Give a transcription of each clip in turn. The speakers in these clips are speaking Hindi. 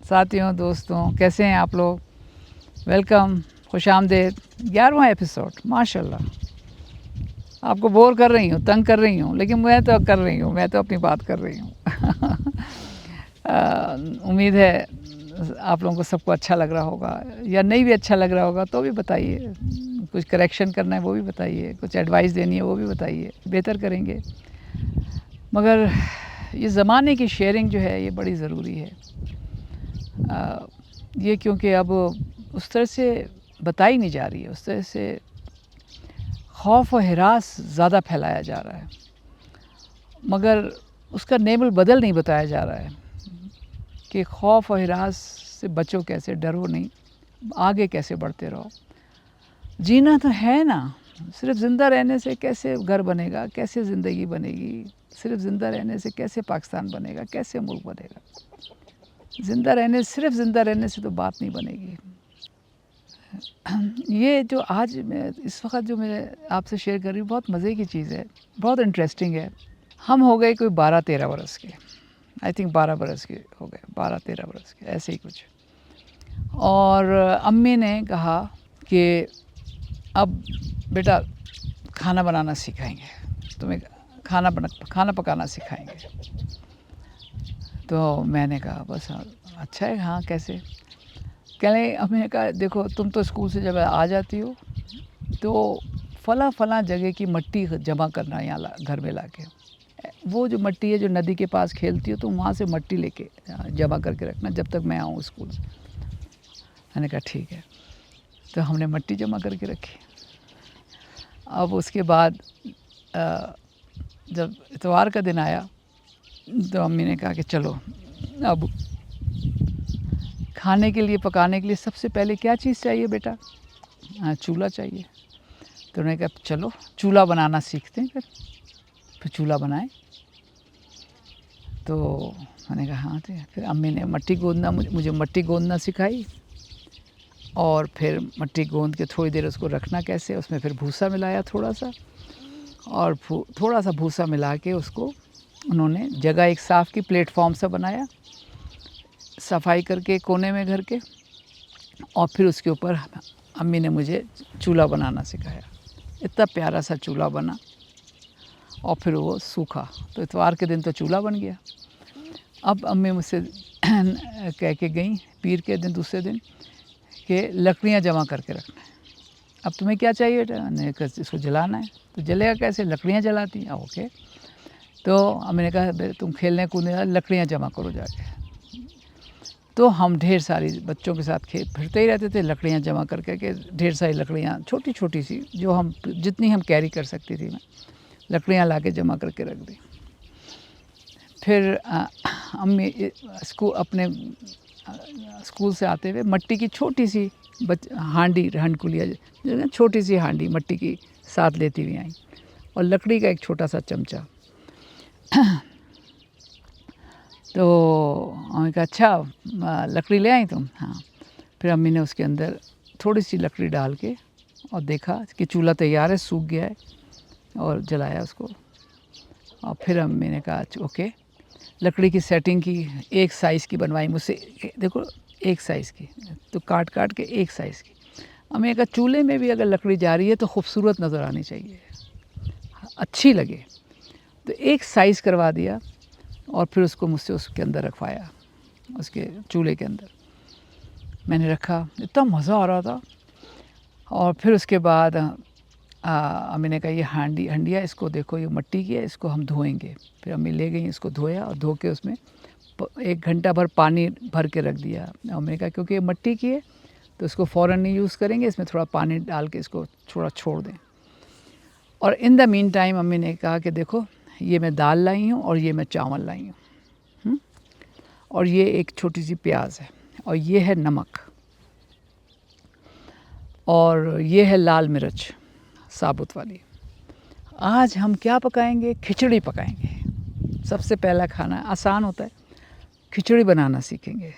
साथियों, दोस्तों, कैसे हैं आप लोग? वेलकम, खुशामदीद। 11वां एपिसोड, माशाल्लाह। आपको बोर कर रही हूँ, तंग कर रही हूँ, लेकिन मैं तो कर रही हूँ, मैं तो अपनी बात कर रही हूँ। उम्मीद है आप लोगों को सबको अच्छा लग रहा होगा, या नहीं भी अच्छा लग रहा होगा तो भी बताइए। कुछ करेक्शन करना है वो भी बताइए, कुछ एडवाइस देनी है वो भी बताइए, बेहतर करेंगे। मगर ये ज़माने की शेयरिंग जो है ये बड़ी ज़रूरी है। ये क्योंकि अब उस तरह से बताई नहीं जा रही है, उस तरह से खौफ और हिरास ज़्यादा फैलाया जा रहा है, मगर उसका नेमल बदल नहीं बताया जा रहा है कि खौफ और हिरास से बचो कैसे, डरो नहीं, आगे कैसे बढ़ते रहो। जीना तो है ना, सिर्फ ज़िंदा रहने से कैसे घर बनेगा, कैसे ज़िंदगी बनेगी, सिर्फ ज़िंदा रहने से कैसे पाकिस्तान बनेगा, कैसे मुल्क बनेगा। सिर्फ ज़िंदा रहने से तो बात नहीं बनेगी। ये जो आज मैं इस वक्त जो मैं आपसे शेयर कर रही हूँ बहुत मज़े की चीज़ है, बहुत इंटरेस्टिंग है। हम हो गए कोई 12-13 बरस के, आई थिंक 12 बरस के हो गए, 12-13 बरस के ऐसे ही कुछ। और अम्मी ने कहा कि अब बेटा खाना बनाना सिखाएंगे, तुम्हें खाना पकाना सिखाएंगे। तो मैंने कहा बस अच्छा है, हाँ कैसे? कहने हमने कहा देखो तुम तो स्कूल से जब आ जाती हो तो फला जगह की मट्टी जमा करना यहाँ घर में लाके, वो जो मट्टी है जो नदी के पास खेलती हो तुम वहाँ से मट्टी लेके जमा करके रखना जब तक मैं आऊँ स्कूल से। मैंने कहा ठीक है। तो हमने मट्टी जमा करके रखी। अब उसके बाद जब इतवार का दिन आया तो अम्मी ने कहा कि चलो अब खाने के लिए, पकाने के लिए सबसे पहले क्या चीज़ चाहिए बेटा? चूल्हा चाहिए। तो उन्होंने कहा चलो चूल्हा बनाना सीखते हैं, फिर चूल्हा बनाएं। तो मैंने कहा हाँ। तो फिर अम्मी ने मुझे मट्टी गोंदना सिखाई, और फिर मट्टी गोंद के थोड़ी देर उसको रखना कैसे, उसमें फिर भूसा मिलाया थोड़ा सा, और थोड़ा सा भूसा मिला के उसको उन्होंने जगह एक साफ़ की प्लेटफॉर्म सा बनाया, सफाई करके कोने में घर के, और फिर उसके ऊपर अम्मी ने मुझे चूल्हा बनाना सिखाया। इतना प्यारा सा चूल्हा बना, और फिर वो सूखा, तो इतवार के दिन तो चूल्हा बन गया। अब अम्मी मुझसे कह के गई पीर के दिन, दूसरे दिन, कि लकड़ियाँ जमा करके रखना है। अब तुम्हें क्या चाहिए बेटा? मैंने कहा इसको जलाना है। तो जलेगा कैसे? लकड़ियाँ जलाती हैं। ओके। तो अम्मी ने कहा तुम खेलने कूदने लकड़ियाँ जमा करो जाके। तो हम ढेर सारी बच्चों के साथ फिरते ही रहते थे, लकड़ियाँ जमा करके के ढेर सारी लकड़ियाँ छोटी छोटी सी जो हम जितनी हम कैरी कर सकती थी, मैं लकड़ियाँ ला के जमा करके रख दी। फिर अम्मी अपने स्कूल से आते हुए मट्टी की छोटी सी हांडी, हंडकुलिया, छोटी सी हांडी मट्टी की साथ लेती हुई आई, और लकड़ी का एक छोटा सा चमचा। तो हमने कहा अच्छा लकड़ी ले आई तुम? हाँ। फिर अम्मी ने उसके अंदर थोड़ी सी लकड़ी डाल के और देखा कि चूल्हा तैयार है, सूख गया है, और जलाया उसको। और फिर अम्मी ने कहा ओके। लकड़ी की सेटिंग की, एक साइज़ की बनवाई मुझसे, देखो एक साइज़ की, तो काट के एक साइज़ की। अम्मी ने कहा चूल्हे में भी अगर लकड़ी जा रही है तो खूबसूरत नज़र आनी चाहिए, अच्छी लगे। तो एक साइज़ करवा दिया, और फिर उसको मुझसे उसके अंदर रखवाया, उसके चूल्हे के अंदर मैंने रखा। इतना मज़ा आ रहा था। और फिर उसके बाद अम्मी ने कहा ये हंडिया इसको देखो, ये मट्टी की है, इसको हम धोएंगे। फिर अम्मी ले गई, इसको धोया, और धो के उसमें 1 घंटा भर पानी भर के रख दिया। अम्मी ने कहा क्योंकि ये मट्टी की है तो इसको फ़ौरन नहीं यूज़ करेंगे, इसमें थोड़ा पानी डाल के इसको थोड़ा छोड़ दें। और इन द मीन टाइम अम्मी ने कहा कि देखो ये मैं दाल लाई हूँ, और ये मैं चावल लाई हूँ, और ये एक छोटी सी प्याज है, और ये है नमक, और ये है लाल मिर्च साबुत वाली। आज हम क्या पकाएंगे? खिचड़ी पकाएंगे। सबसे पहला खाना आसान होता है, खिचड़ी बनाना सीखेंगे,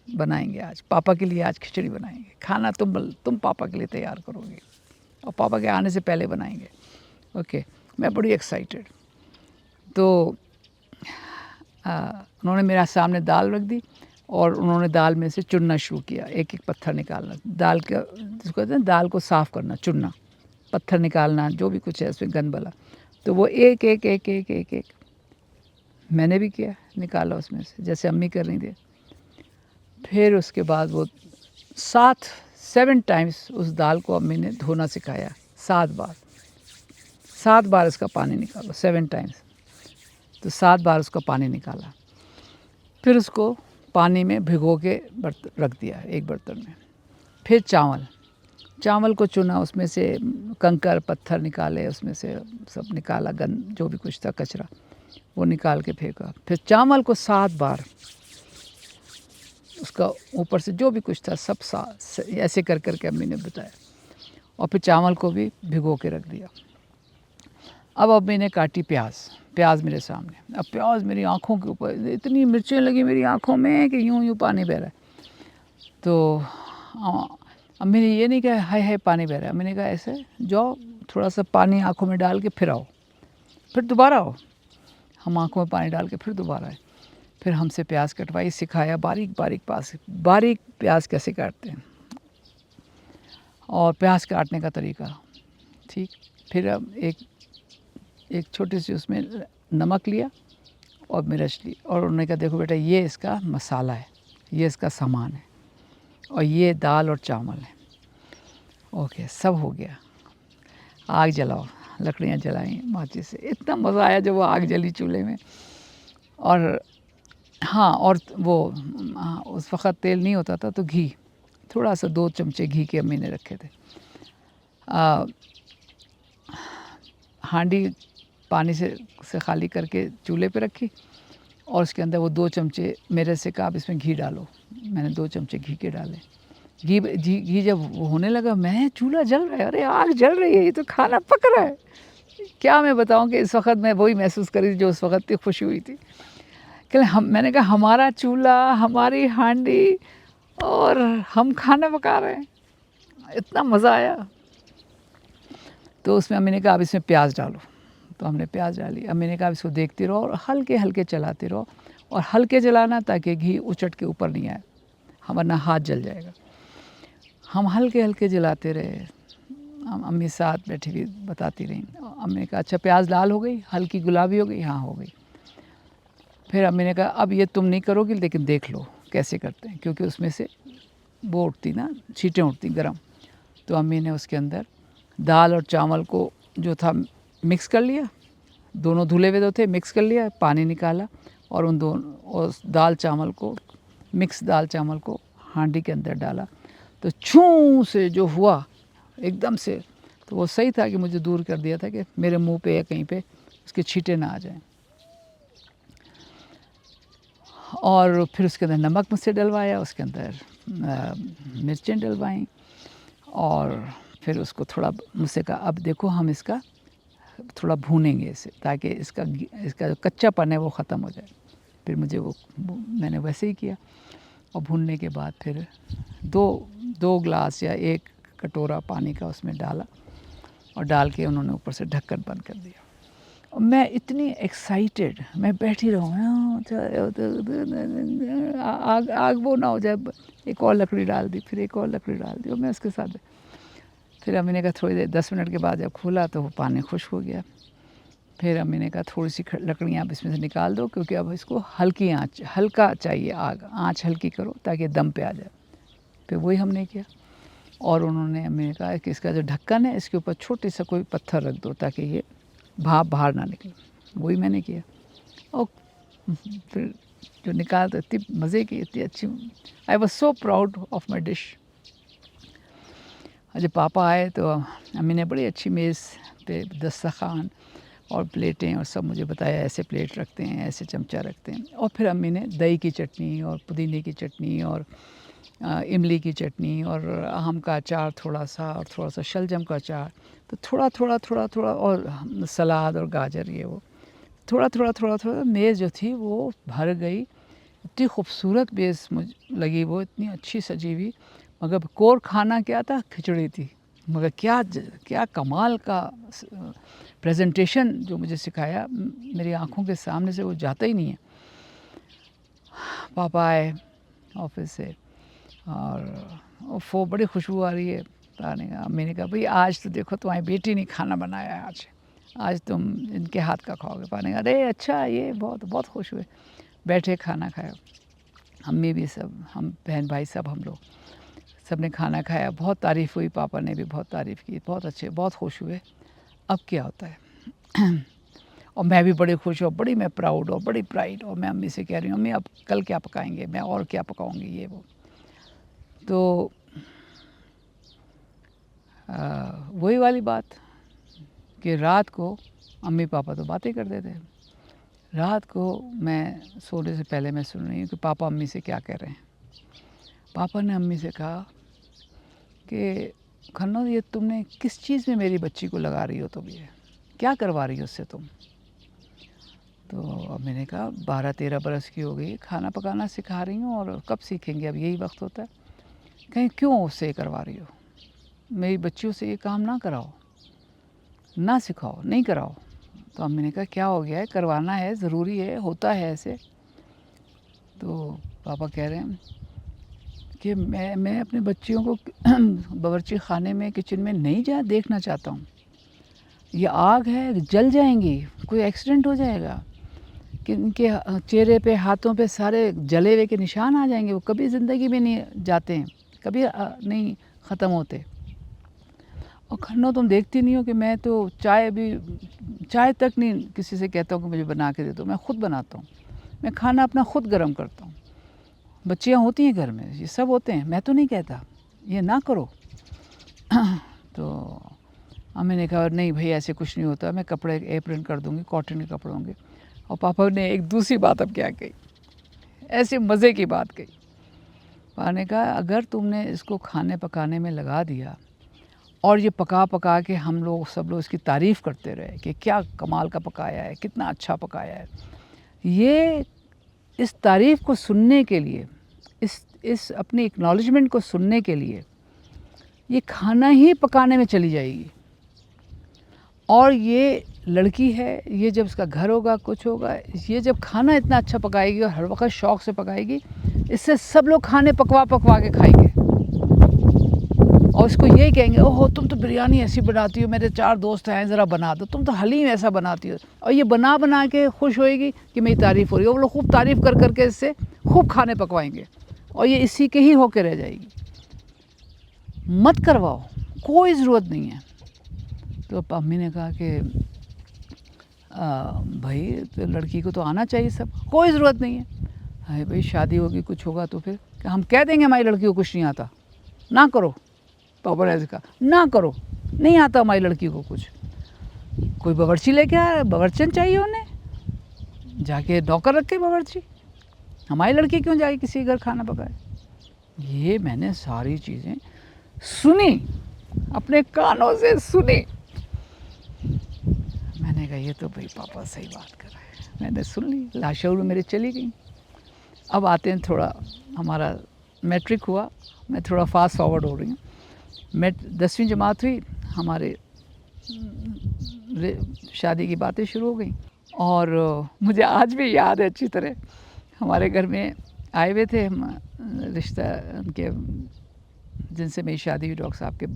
बनाएंगे आज पापा के लिए। आज खिचड़ी बनाएंगे। खाना तुम पापा के लिए तैयार करोगे, और पापा के आने से पहले बनाएंगे। ओके। मैं बड़ी एक्साइटेड। तो उन्होंने मेरा सामने दाल रख दी, और उन्होंने दाल में से चुनना शुरू किया, एक एक पत्थर निकालना, दाल का जिसको कहते हैं दाल को साफ़ करना, चुनना, पत्थर निकालना, जो भी कुछ है उसमें गंद वाला। तो वो एक एक एक एक एक एक मैंने भी किया, निकाला उसमें से जैसे अम्मी कर रही थी। फिर उसके बाद वो 7 टाइम्स उस दाल को अम्मी ने धोना सिखाया, 7 बार इसका पानी निकालो, 7 टाइम्स। तो 7 बार उसका पानी निकाला, फिर उसको पानी में भिगो के रख दिया एक बर्तन में। फिर चावल को चुना, उसमें से कंकर पत्थर निकाले, उसमें से सब निकाला, गंद जो भी कुछ था कचरा वो निकाल के फेंका। फिर चावल को 7 बार उसका ऊपर से जो भी कुछ था सब ऐसे कर के अम्मी ने बताया, और फिर चावल को भी भिगो के रख दिया। अब अम्मी ने काटी प्याज मेरे सामने। अब प्याज मेरी आँखों के ऊपर, इतनी मिर्चें लगी मेरी आँखों में कि यूँ पानी बह रहा है। तो अम्मी ने ये नहीं कहा हाय हाय पानी बह रहा है, अम्मी ने कहा ऐसे जाओ थोड़ा सा पानी आँखों में डाल के फिर आओ, फिर दोबारा आओ। हम आँखों में पानी डाल के फिर दोबारा आए। फिर हमसे प्याज कटवाई, सिखाया बारीक प्याज कैसे काटते हैं और प्याज काटने का तरीका, ठीक। फिर अब एक छोटी सी उसमें नमक लिया और मिर्च ली, और उन्होंने कहा देखो बेटा ये इसका मसाला है, ये इसका सामान है, और ये दाल और चावल है। ओके, सब हो गया। आग जलाओ, लकड़ियाँ जलाई माचिस से। इतना मज़ा आया जब वो आग जली चूल्हे में। और हाँ, और वो उस वक़्त तेल नहीं होता था तो घी, थोड़ा सा 2 चमचे घी के अम्मी ने रखे थे। हांडी पानी से खाली करके चूल्हे पे रखी, और उसके अंदर वो 2 चमचे मेरे से कहा अब इसमें घी डालो। मैंने 2 चमचे घी के डाले। घी जब होने लगा, मैं चूल्हा जल रहा है, अरे आग जल रही है, ये तो खाना पक रहा है। क्या मैं बताऊं कि इस वक्त मैं वही महसूस करी जो उस वक्त की खुशी हुई थी कि मैंने कहा हमारा चूल्हा, हमारी हांडी, और हम खाना पका रहे हैं। इतना मज़ा आया। तो उसमें अम्मी ने कहा अब इसमें प्याज डालो, तो हमने प्याज डाली। अम्मी ने कहा इसको देखते रहो और हल्के हल्के चलाते रहो, और हल्के जलाना ताकि घी उचट के ऊपर नहीं आए, वरना हाथ जल जाएगा। हम हल्के हल्के जलाते रहे, अम्मी साथ बैठी हुई बताती रही। अम्मी ने कहा अच्छा प्याज लाल हो गई, हल्की गुलाबी हो गई, हाँ हो गई। फिर अम्मी ने कहा अब ये तुम नहीं करोगी लेकिन देख लो कैसे करते हैं, क्योंकि उसमें से वो उठती ना, छींटें उठती गरम। तो अम्मी ने उसके अंदर दाल और चावल को जो था मिक्स कर लिया, दोनों धुले हुए तो थे, मिक्स कर लिया, पानी निकाला, और उन दोनों और दाल चावल को, मिक्स दाल चावल को हांडी के अंदर डाला। तो छू से जो हुआ एकदम से, तो वो सही था कि मुझे दूर कर दिया था कि मेरे मुंह पे या कहीं पे उसके छींटे ना आ जाएं। और फिर उसके अंदर नमक मुझसे डलवाया, उसके अंदर मिर्चें डलवाईं, और फिर उसको थोड़ा मुझसे कहा अब देखो हम इसका थोड़ा भूनेंगे इसे, ताकि इसका जो कच्चापन है वो ख़त्म हो जाए। फिर मुझे मैंने वैसे ही किया, और भूनने के बाद फिर दो गिलास या 1 कटोरा पानी का उसमें डाला, और डाल के उन्होंने ऊपर से ढक्कन बंद कर दिया। और मैं इतनी एक्साइटेड, मैं बैठी रहूँ आग वो ना हो जाए, एक और लकड़ी डाल दी, फिर एक और लकड़ी डाल दी, और मैं उसके साथ। फिर अम्मी ने कहा थोड़ी देर 10 मिनट के बाद जब खोला तो वो पानी खुश्क हो गया। फिर अम्मी ने कहा थोड़ी सी लकड़ियाँ आप इसमें से निकाल दो, क्योंकि अब इसको हल्की आंच, हल्का चाहिए, आंच हल्की करो ताकि दम पे आ जाए। फिर वही हमने किया, और उन्होंने अम्मी ने कहा कि इसका जो ढक्कन है इसके ऊपर छोटे सा कोई पत्थर रख दो ताकि ये भाप बाहर ना निकले। वही मैंने किया, और फिर जो निकाल तो इतनी मज़े की, इतनी अच्छी। I was so proud of my dish. जब पापा आए तो अम्मी ने बड़ी अच्छी मेज़ पे दस्तरखान और प्लेटें और सब मुझे बताया, ऐसे प्लेट रखते हैं, ऐसे चमचा रखते हैं। और फिर अम्मी ने दही की चटनी और पुदीने की चटनी और इमली की चटनी और आम का अचार थोड़ा सा, और थोड़ा सा शलजम का अचार, तो थोड़ा और सलाद और गाजर, ये वो थोड़ा मेज़ जो थी वो भर गई। इतनी खूबसूरत मेज़ मुझे लगी वो, इतनी अच्छी सजी हुई। मगर कोर खाना क्या था, खिचड़ी थी। मगर क्या कमाल का प्रेजेंटेशन जो मुझे सिखाया, मेरी आँखों के सामने से वो जाता ही नहीं है। पापा आए, ऑफिस से, और वो बड़ी खुशबू आ रही है। अम्मी ने कहा भाई आज तो देखो तुम्हारी बेटी ने खाना बनाया है, आज तुम इनके हाथ का खाओगे। पापा ने कहा अरे अच्छा, ये बहुत बहुत खुश हुए। बैठे खाना खाया, अम्मी भी सब, हम बहन भाई सब, हम लोग सब ने खाना खाया। बहुत तारीफ़ हुई, पापा ने भी बहुत तारीफ़ की, बहुत अच्छे, बहुत खुश हुए। अब क्या होता है और मैं भी बड़े खुश हूँ, बड़ी मैं प्राउड और बड़ी प्राइड, और मैं अम्मी से कह रही हूँ अम्मी अब कल क्या पकाएंगे, मैं और क्या पकाऊंगी, ये वो। तो वही वाली बात कि रात को अम्मी पापा तो बातें करते थे, रात को मैं सोने से पहले मैं सुन रही हूँ कि पापा अम्मी से क्या कह रहे हैं। पापा ने अम्मी से कहा कि खन्नो ये तुमने किस चीज़ में मेरी बच्ची को लगा रही हो, तुम ये क्या करवा रही हो उससे तुम। तो अब मैंने कहा 12-13 बरस की हो गई, खाना पकाना सिखा रही हूँ, और कब सीखेंगे, अब यही वक्त होता है। कहीं क्यों उससे करवा रही हो, मेरी बच्चियों से ये काम ना कराओ, ना सिखाओ, नहीं कराओ। तो अम्मी ने कहा क्या हो गया है, करवाना है, ज़रूरी है, होता है ऐसे। तो पापा कह रहे हैं कि मैं अपने बच्चियों को बावर्ची खाने में, किचन में नहीं देखना चाहता हूँ। ये आग है, जल जाएंगी, कोई एक्सीडेंट हो जाएगा, कि इनके चेहरे पे, हाथों पे सारे जले हुए के निशान आ जाएंगे, वो कभी ज़िंदगी में नहीं जाते हैं, कभी नहीं ख़त्म होते। और खन्नो तुम देखती नहीं हो कि मैं तो चाय तक नहीं किसी से कहता हूँ कि मुझे बना के दे दो, मैं ख़ुद बनाता हूँ, मैं खाना अपना ख़ुद गर्म करता हूँ। बच्चियाँ होती हैं घर में, ये सब होते हैं, मैं तो नहीं कहता ये ना करो। तो अम्मी ने कहा नहीं भाई ऐसे कुछ नहीं होता, मैं कपड़े एप्रन कर दूँगी, कॉटन के कपड़े होंगे। और पापा ने एक दूसरी बात अब क्या कही, ऐसे मज़े की बात कही। पापा ने कहा अगर तुमने इसको खाने पकाने में लगा दिया, और ये पका पका के हम लोग सब लोग इसकी तारीफ़ करते रहे कि क्या कमाल का पकाया है, कितना अच्छा पकाया है, ये इस तारीफ़ को सुनने के लिए, इस अपनी एक्नॉलेजमेंट को सुनने के लिए ये खाना ही पकाने में चली जाएगी। और ये लड़की है, ये जब इसका घर होगा, कुछ होगा, ये जब खाना इतना अच्छा पकाएगी और हर वक्त शौक़ से पकाएगी, इससे सब लोग खाने पकवा पकवा के खाएंगे, और इसको यही कहेंगे ओहो तुम तो बिरयानी ऐसी बनाती हो, मेरे 4 दोस्त हैं ज़रा बना दो, तुम तो हलीम ऐसा बनाती हो। और ये बना बना के खुश होएगी कि मेरी तारीफ़ हो रही है, वो लोग खूब तारीफ़ कर कर के इससे खूब खाने पकवाएंगे, और ये इसी के ही होके रह जाएगी। मत करवाओ, कोई ज़रूरत नहीं है। तो अम्मी ने कहा कि भाई तो लड़की को तो आना चाहिए सब, कोई ज़रूरत नहीं है। अरे भाई शादी होगी, कुछ होगा तो फिर हम कह देंगे हमारी लड़की को कुछ नहीं आता, ना करो। पापा ने ऐसे कहा ना करो, नहीं आता हमारी लड़की को कुछ। कोई बावर्ची लेके आ, बावर्चन चाहिए उन्हें, जाके नौकर रखे बावर्ची, हमारी लड़की क्यों जाए किसी घर खाना पकाए। ये मैंने सारी चीज़ें सुनी, अपने कानों से सुनी। मैंने कहा ये तो भाई पापा सही बात कर रहे हैं, मैंने सुन ली, लाशौर मेरे चली गई। अब आते हैं, थोड़ा हमारा मैट्रिक हुआ, मैं थोड़ा फास्ट फॉरवर्ड हो रही हूँ। 10वीं जमात हुई, हमारे शादी की बातें शुरू हो गई। और मुझे आज भी याद है अच्छी तरह, हमारे घर में आए हुए थे हम रिश्ता उनके, जिनसे मेरी शादी हुई, डॉक्टर साहब के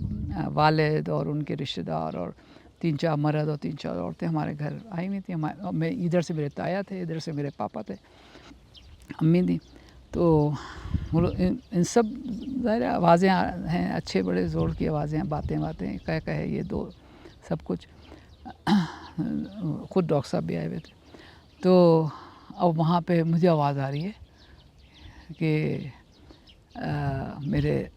वालिद और उनके रिश्तेदार, और 3-4 मर्द और 3-4 औरतें हमारे घर आई हुई थी। मैं इधर से मेरे ताया थे, इधर से मेरे पापा थे, अम्मी थी। तो इन सब ज़ाहिर आवाज़ें हैं, अच्छे बड़े ज़ोर की आवाज़ें हैं, बातें कहे ये दो सब कुछ। ख़ुद डॉक्टर साहब भी आए हुए थे। तो अब वहाँ पे मुझे आवाज़ आ रही है कि मेरे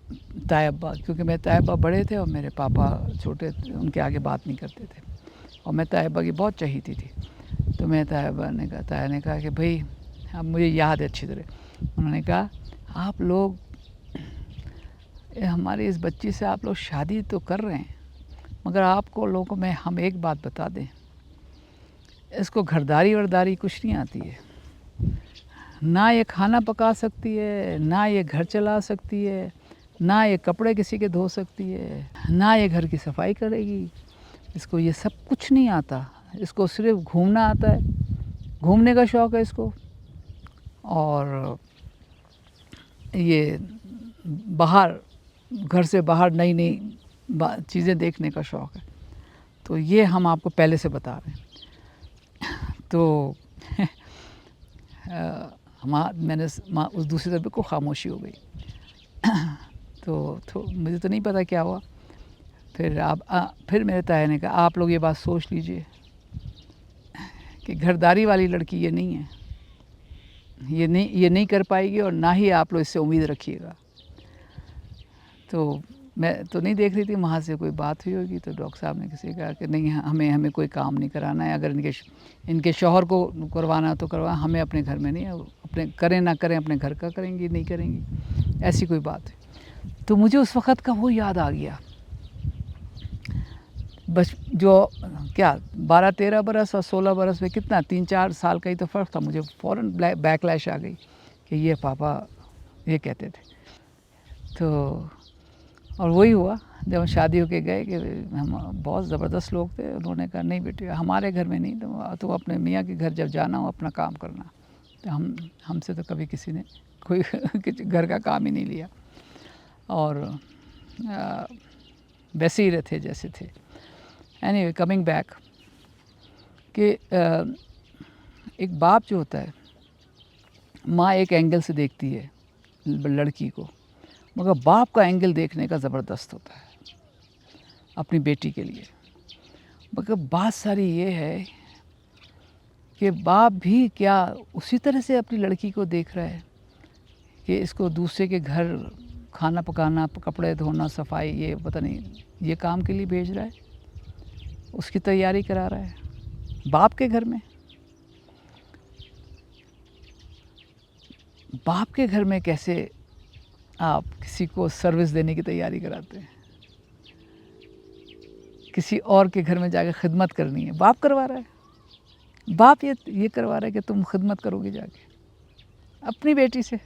ताया अब्बा, क्योंकि मेरे ताया अब्बा बड़े थे और मेरे पापा छोटे थे, उनके आगे बात नहीं करते थे, और मैं ताया अब्बा की बहुत चहीती थी। तो मैं ताया ने कहा कि भाई, अब मुझे याद है अच्छी तरह, उन्होंने कहा आप लोग, हमारी इस बच्ची से आप लोग शादी तो कर रहे हैं, मगर आपको लोगों में हम एक बात बता दें, इसको घरदारी वर्दारी कुछ नहीं आती है, ना ये खाना पका सकती है, ना ये घर चला सकती है, ना ये कपड़े किसी के धो सकती है, ना ये घर की सफाई करेगी, इसको ये सब कुछ नहीं आता, इसको सिर्फ घूमना आता है, घूमने का शौक़ है इसको, और ये बाहर, घर से बाहर नई नई चीज़ें देखने का शौक़ है। तो ये हम आपको पहले से बता रहे हैं। तो मैंने उस दूसरी तरफ बिल्कुल खामोशी हो गई। तो मुझे तो नहीं पता क्या हुआ। फिर मेरे ताया ने कहा, आप लोग ये बात सोच लीजिए कि घरदारी वाली लड़की ये नहीं है, ये नहीं कर पाएगी और ना ही आप लोग इससे उम्मीद रखिएगा। तो मैं तो नहीं देख रही थी, वहाँ से कोई बात हुई होगी तो डॉक्टर साहब ने किसी कहा कि नहीं, हमें कोई काम नहीं कराना है, अगर इनके शौहर को करवाना तो करवा, हमें अपने घर में नहीं, अपने करें ना करें अपने घर का करेंगी, नहीं करेंगी, ऐसी कोई बात है। तो मुझे उस वक़्त का वो याद आ गया, बस जो क्या 12-13 बरस और 16 बरस में कितना 3-4 साल का ही तो फ़र्क था। मुझे फ़ौरन बैकलैश आ गई कि ये पापा ये कहते थे। तो और वही हुआ जब हम शादी होके गए कि हम बहुत ज़बरदस्त लोग थे। उन्होंने कहा नहीं बेटे, हमारे घर में नहीं, तो अपने मियाँ के घर जब जाना हो अपना काम करना। तो हमसे तो कभी किसी ने कोई घर का काम ही नहीं लिया और वैसे ही रहते जैसे थे। एनीवे, कमिंग बैक कि एक बाप जो होता है, माँ एक एंगल से देखती है लड़की को, मगर बाप का एंगल देखने का ज़बरदस्त होता है अपनी बेटी के लिए। मगर बात सारी ये है कि बाप भी क्या उसी तरह से अपनी लड़की को देख रहा है कि इसको दूसरे के घर खाना पकाना, कपड़े धोना, सफाई, ये पता नहीं ये काम के लिए भेज रहा है, उसकी तैयारी करा रहा है बाप के घर में। बाप के घर में कैसे आप किसी को सर्विस देने की तैयारी कराते हैं? किसी और के घर में जाकर खिदमत करनी है, बाप करवा रहा है। बाप ये करवा रहा है कि तुम खिदमत करोगे जाके अपनी बेटी से।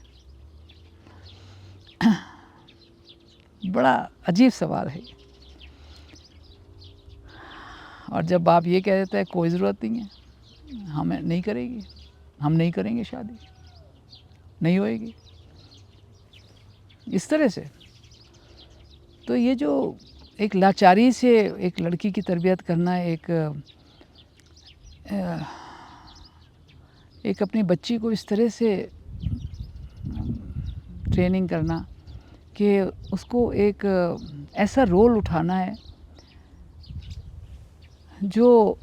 बड़ा अजीब सवाल है ये। और जब बाप ये कह देता है कोई ज़रूरत नहीं है, हमें नहीं करेगी, हम नहीं करेंगे शादी, नहीं होएगी, इस तरह से, तो ये जो एक लाचारी से एक लड़की की तरबियत करना, एक अपनी बच्ची को इस तरह से ट्रेनिंग करना कि उसको एक ऐसा रोल उठाना है जो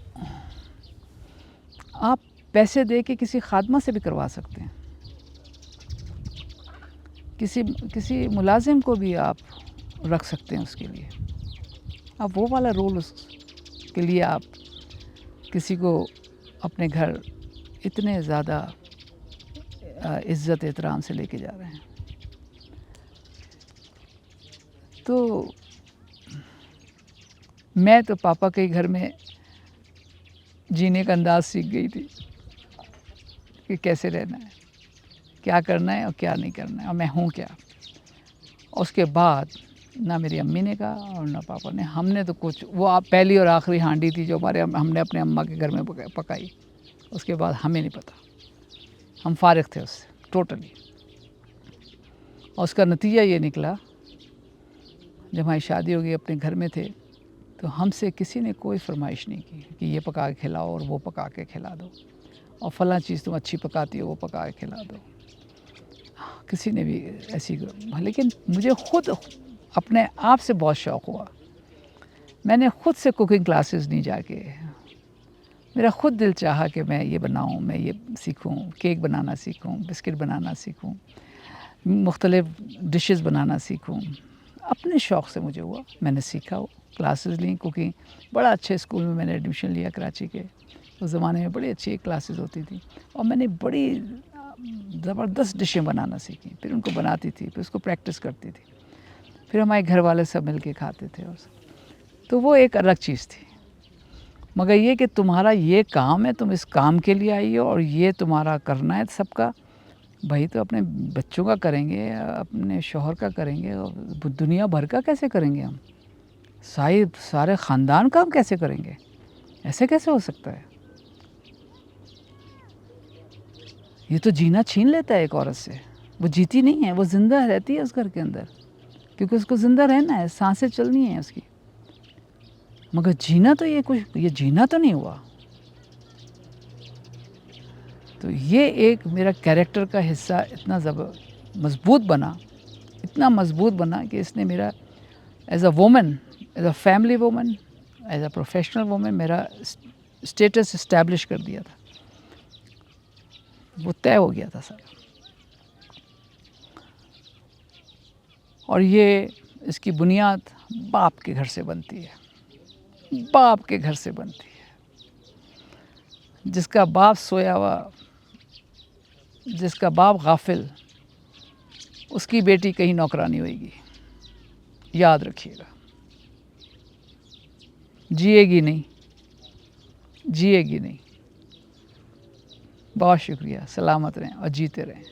आप पैसे दे के किसी खादमा से भी करवा सकते हैं, किसी मुलाजिम को भी आप रख सकते हैं उसके लिए। अब वो वाला रोल उसके लिए आप किसी को अपने घर इतने ज़्यादा इज़्ज़त एहतराम से लेके जा रहे हैं। तो मैं तो पापा के घर में जीने का अंदाज़ सीख गई थी कि कैसे रहना है, क्या करना है और क्या नहीं करना है, और मैं हूँ क्या। उसके बाद ना मेरी अम्मी ने कहा और ना पापा ने, हमने तो कुछ, वो आप पहली और आखिरी हांडी थी जो हमने अपने अम्मा के घर में पकाई। उसके बाद हमें नहीं पता, हम फारिग थे उससे टोटली। और उसका नतीजा ये निकला, जब हमारी शादी हो गई, अपने घर में थे, तो हमसे किसी ने कोई फरमाइश नहीं की कि ये पका के खिलाओ और वो पका के खिला दो और फ़लाँ चीज़ तुम अच्छी पकाती हो वो पका के खिला दो। किसी ने भी ऐसी, लेकिन मुझे खुद अपने आप से बहुत शौक़ हुआ। मैंने खुद से कुकिंग क्लासेस नहीं जाके, मेरा खुद दिल चाहा कि मैं ये बनाऊँ, मैं ये सीखूँ, केक बनाना सीखूँ, बिस्किट बनाना सीखूँ, मुख्तलिफ़ डिशेस बनाना सीखूँ। अपने शौक़ से मुझे हुआ, मैंने सीखा, वो क्लासेस ली कुकिंग। बड़ा अच्छे स्कूल में मैंने एडमिशन लिया कराची के। उस ज़माने में बड़ी अच्छी क्लासेस होती थी और मैंने बड़ी ज़बरदस्त डिशें बनाना सीखी। फिर उनको बनाती थी, फिर उसको प्रैक्टिस करती थी, फिर हमारे घर वाले सब मिल के खाते थे। और तो वो एक अलग चीज़ थी। मगर ये कि तुम्हारा ये काम है, तुम इस काम के लिए आई हो और ये तुम्हारा करना है सबका, भाई तो अपने बच्चों का करेंगे, अपने शौहर का करेंगे, और दुनिया भर का कैसे करेंगे हम? सारे ख़ानदान का हम कैसे करेंगे? ऐसे कैसे हो सकता है? ये तो जीना छीन लेता है एक औरत से। वो जीती नहीं है, वो ज़िंदा रहती है उस घर के अंदर, क्योंकि उसको ज़िंदा रहना है, सांसें चलनी है उसकी। मगर जीना तो ये जीना तो नहीं हुआ। तो ये एक मेरा कैरेक्टर का हिस्सा इतना मज़बूत बना, इतना मज़बूत बना कि इसने मेरा as a woman, as a family woman, as a professional woman मेरा स्टेटस इस्टेब्लिश कर दिया था। वो तय हो गया था सारा। और ये इसकी बुनियाद बाप के घर से बनती है, बाप के घर से बनती है। जिसका बाप सोया हुआ, जिसका बाप गाफिल, उसकी बेटी कहीं नौकरानी होएगी, याद रखिएगा। जिएगी नहीं, जिएगी नहीं। बहुत शुक्रिया, सलामत रहें और जीते रहें।